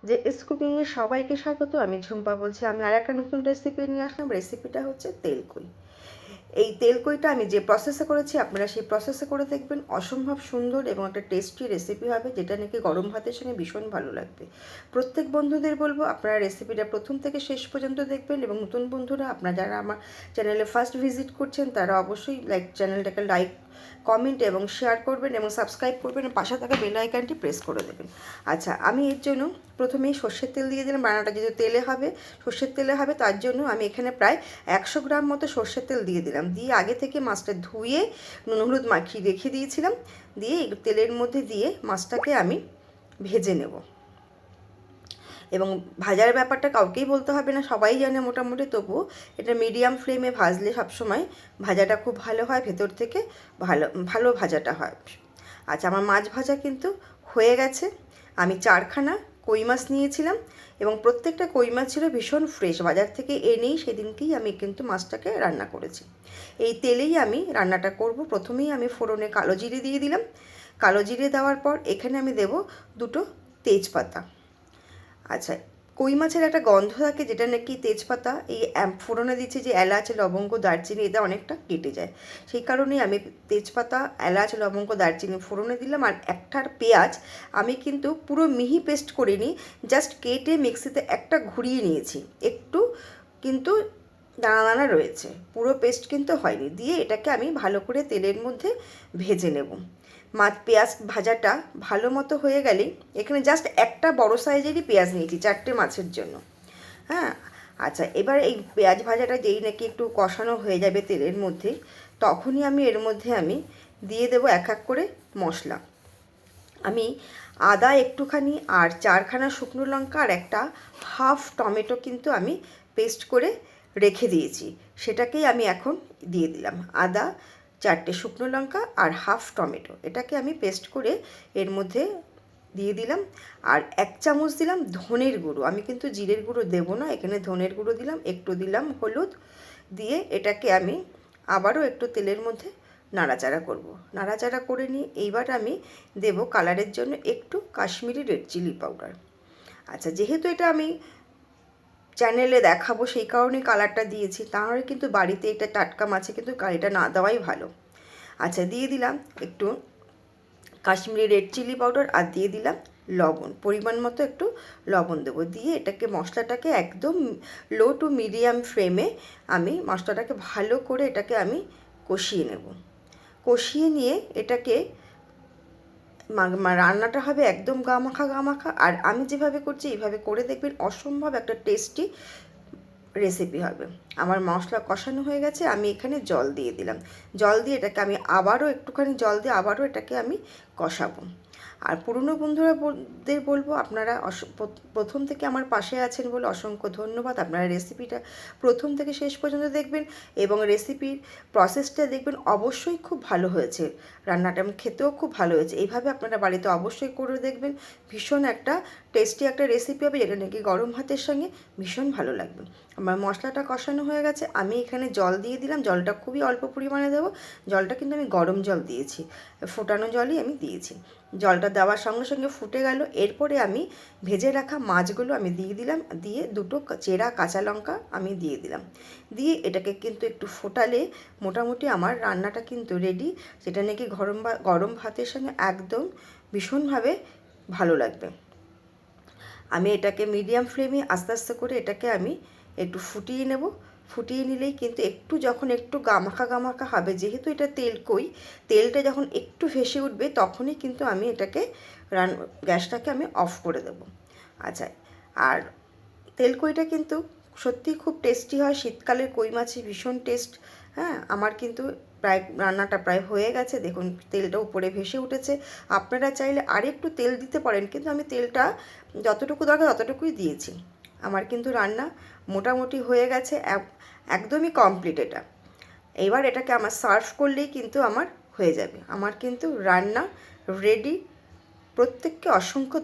যে এস কুকিংয়ে সবাইকে স্বাগত। আমি ঝুম্পা বলছি। আমি আর একটা নতুন রেসিপি নিয়ে আসলাম। রেসিপিটা হচ্ছে তেলকুই। এই তেলকুইটা আমি যে প্রসেসে করেছি আপনারা সেই প্রসেসে করে দেখবেন, অসম্ভব সুন্দর এবং একটা টেস্টি রেসিপি হবে, যেটা নাকি গরম ভাতের সঙ্গে ভীষণ ভালো লাগবে। প্রত্যেক বন্ধুদের বলবো আপনারা রেসিপিটা প্রথম থেকে শেষ পর্যন্ত দেখবেন, এবং নতুন বন্ধুরা আপনারা যারা আমার চ্যানেলে ফার্স্ট ভিজিট করছেন তারা অবশ্যই চ্যানেলটাকে লাইক, কমেন্ট এবং শেয়ার করবেন এবং সাবস্ক্রাইব করবেন, এবং পাশে থাকা বেল আইকনটি প্রেস করে দেবেন। আচ্ছা, আমি এর জন্য প্রথমেই সর্ষের তেল দিয়ে দিলাম। রান্নাটা যেহেতু তেলে হবে, সর্ষের তেলে হবে, তার জন্য আমি এখানে প্রায় 100 গ্রাম মতো সর্ষের তেল দিয়ে দিলাম। দিয়ে আগে থেকে মাছটা ধুয়ে নুন হলুদ মাখিয়ে রেখে দিয়েছিলাম। দিয়ে এই তেলের মধ্যে দিয়ে মাছটাকে আমি ভেজে নেব। এবং ভাজার ব্যাপারটা কাউকেই বলতে হবে না, সবাই জানে মোটামুটি, তবুও এটা মিডিয়াম ফ্লেমে ভাজলে সবসময় ভাজাটা খুব ভালো হয়, ভেতর থেকে ভালো ভালো ভাজাটা হয়। আচ্ছা, আমার মাছ ভাজা কিন্তু হয়ে গেছে। আমি 4খানা কই মাছ নিয়েছিলাম, এবং প্রত্যেকটা কই মাছ ছিল ভীষণ ফ্রেশ, বাজার থেকে এনেই সেদিনকেই আমি কিন্তু মাছটাকে রান্না করেছি। এই তেলেই আমি রান্নাটা করব। প্রথমেই আমি ফোড়নে কালো জিরে দিয়ে দিলাম। কালো জিরে দেওয়ার পর এখানে আমি দেব 2টো তেজপাতা। আচ্ছা, কই মাছের একটা গন্ধ থাকে, যেটা নাকি তেজপাতা এই ফোড়নে দিচ্ছে যে এলাচ, লবঙ্গ, দারচিনি, এটা অনেকটা কেটে যায়। সেই কারণেই আমি তেজপাতা, এলাচ, লবঙ্গ, দারচিনি ফোড়নে দিলাম। আর একটার পেঁয়াজ আমি কিন্তু পুরো মিহি পেস্ট করিনি, জাস্ট কেটে মিক্সিতে একটা ঘুরিয়ে নিয়েছি, একটু কিন্তু দানা দানা রয়েছে, পুরো পেস্ট কিন্তু হয়নি। দিয়ে এটাকে আমি ভালো করে তেলের মধ্যে ভেজে নেব। পেঁয়াজ ভাজাটা ভালো মতো হয়ে গেলেই এখানে জাস্ট একটা বড় সাইজেরই পেঁয়াজ নিয়েছি 4টে মাছের জন্য। হ্যাঁ, আচ্ছা, এবার এই পেঁয়াজ ভাজাটা যেই নাকি একটু কষানো হয়ে যাবে তেলের মধ্যে, তখনই আমি এর মধ্যে দিয়ে দেবো এক এক করে মশলা। আমি আদা একটুখানি, আর 4খানা শুকনো লঙ্কা, আর একটা হাফ টমেটো কিন্তু আমি পেস্ট করে রেখে দিয়েছি, সেটাকেই আমি এখন দিয়ে দিলাম। আদা, 4টে শুকনো লঙ্কা আর হাফ টমেটো, এটাকে আমি পেস্ট করে এর মধ্যে দিয়ে দিলাম। আর 1 চামচ দিলাম ধনের গুঁড়ো। আমি কিন্তু জিরের গুঁড়ো দেবো না, এখানে ধনের গুঁড়ো দিলাম। একটু দিলাম হলুদ। দিয়ে এটাকে আমি আবারও একটু তেলের মধ্যে নাড়াচাড়া করব। নাড়াচাড়া করে নিয়ে এইবার আমি দেব কালারের জন্য একটু কাশ্মীরি রেড চিলি পাউডার। আচ্ছা, যেহেতু এটা আমি চ্যানেলে দেখাবো সেই কারণে কালারটা দিয়েছি, তাহলে কিন্তু বাড়িতে এটা টাটকা মাছে কিন্তু এটা না দেওয়াই ভালো। আচ্ছা, দিয়ে দিলাম একটু কাশ্মীরি রেড চিলি পাউডার, আর দিয়ে দিলাম লবণ, পরিমাণ মতো একটু লবণ দেবো। দিয়ে এটাকে মশলাটাকে একদম লো টু মিডিয়াম ফ্লেমে আমি মশলাটাকে ভালো করে এটাকে আমি কষিয়ে নেব। কষিয়ে নিয়ে এটাকে রান্নাটা হবে একদম গামাখা গামাখা। আর আমি যেভাবে করছি এইভাবে করে দেখবেন, অসম্ভব একটা টেস্টি রেসিপি হবে। আমার মশলা কষানো হয়ে গেছে, আমি এখানে জল দিয়ে দিলাম। জল দিয়ে এটাকে আমি আবারও একটুখানি জল দিয়ে আবারও এটাকে আমি কষাবো। আর পুরনো বন্ধুরাদের বলবো, আপনারা প্রথম থেকে আমার পাশে আছেন বলে অসংখ্য ধন্যবাদ। আপনারা রেসিপিটা প্রথম থেকে শেষ পর্যন্ত দেখবেন, এবং রেসিপির প্রসেসটা দেখবেন, অবশ্যই খুব ভালো হয়েছে। রান্নাটা খেতেও খুব ভালো হয়েছে। এইভাবে আপনারা বাড়িতে অবশ্যই করে দেখবেন, ভীষণ একটা টেস্টি একটা রেসিপি হবে, যেটা নাকি গরম ভাতের সঙ্গে ভীষণ ভালো লাগবে। আমার মশলাটা কষানো হয়ে গেছে, আমি এখানে জল দিয়ে দিলাম। জলটা খুবই অল্প পরিমাণে দেবো। জলটা কিন্তু আমি গরম জল দিয়েছি, ফোটানো জলই আমি দিয়েছি। জলটা দেওয়ার সঙ্গে সঙ্গে ফুটে গেল। এরপরে আমি ভেজে রাখা মাছগুলো আমি দিয়ে দিলাম। দিয়ে 2টো চেরা কাঁচা লঙ্কা আমি দিয়ে দিলাম। দিয়ে এটাকে কিন্তু একটু ফোটালে মোটামুটি আমার রান্নাটা কিন্তু রেডি, যেটা নাকি গরম ভাতের সঙ্গে একদম ভীষণভাবে ভালো লাগবে। আমি এটাকে মিডিয়াম ফ্লেমে আস্তে আস্তে করে এটাকে আমি একটু ফুটিয়ে নেব। ফুটিয়ে নিলেই কিন্তু যখন একটু গামাখা গামাখা হবে, যেহেতু এটা তেলকই, তেলটা যখন একটু ভেসে উঠবে তখনই কিন্তু আমি এটাকে গ্যাসটাকে আমি অফ করে দেব। আচ্ছা, আর তেলকইটা কিন্তু সত্যিই খুব টেস্টি হয়। শীতকালের কই মাছে ভীষণ টেস্ট। হ্যাঁ, আমার কিন্তু রান্নাটা প্রায় হয়ে গেছে। দেখুন, তেলটা উপরে ভেসে উঠেছে। আপনারা চাইলে আরেকটু তেল দিতে পারেন, কিন্তু আমি তেলটা যতটুকু দরকার ততটুকুই দিয়েছি। আমার কিন্তু রান্না মোটামুটি হয়ে গেছে, একদমই কমপ্লিট এটা। এবার এটাকে আমার সার্ভ করলেই কিন্তু আমার হয়ে যাবে। আমার কিন্তু রান্না রেডি। প্রত্যেককে অসংখ্য